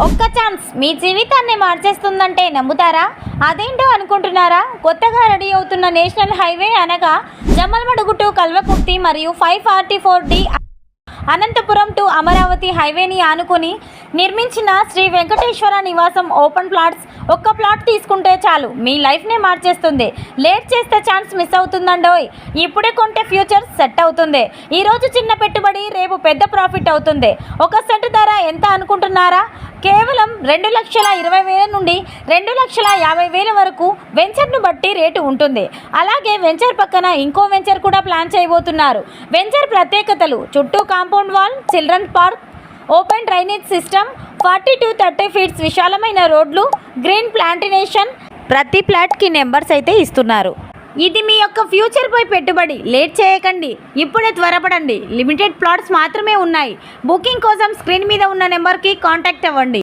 ఒక్క ఛాన్స్ మీ జీవితాన్ని మార్చేస్తుందంటే నమ్ముతారా? అదేంటో అనుకుంటున్నారా? కొత్తగా రెడీ అవుతున్న నేషనల్ హైవే అనగా జమ్మలమడుగు టు కల్వకుర్తి మరియు 544D అనంతపురం టు అమరావతి హైవేని ఆనుకుని నిర్మించిన శ్రీ వెంకటేశ్వర నివాసం ఓపెన్ ప్లాట్స్. ఒక్క ప్లాట్ తీసుకుంటే చాలు మీ లైఫ్నే మార్చేస్తుంది. లేట్ చేస్తే ఛాన్స్ మిస్ అవుతుందండోయ్. ఇప్పుడే కొంటే ఫ్యూచర్ సెట్ అవుతుంది. ఈరోజు చిన్న పెట్టుబడి రేపు పెద్ద ప్రాఫిట్ అవుతుంది. ఒక సెంటు ధర ఎంత అనుకుంటున్నారా? కేవలం 2,20,000 నుండి 2,50,000 వరకు వెంచర్ను బట్టి రేటు ఉంటుంది. అలాగే వెంచర్ పక్కన ఇంకో వెంచర్ కూడా ప్లాన్ చేయబోతున్నారు. వెంచర్ ప్రత్యేకతలు: చుట్టూ compound wall, children park, open drainage system, 40 to 30 feets విశాలమైన రోడ్లు, గ్రీన్ ప్లాంటేషన్. ప్రతి ప్లాట్కి నెంబర్స్ అయితే ఇస్తున్నారు. ఇది మీ యొక్క ఫ్యూచర్పై పెట్టుబడి. లేట్ చేయకండి, ఇప్పుడే త్వరపడండి. లిమిటెడ్ ప్లాట్స్ మాత్రమే ఉన్నాయి. బుకింగ్ కోసం స్క్రీన్ మీద ఉన్న నెంబర్కి కాంటాక్ట్ అవ్వండి.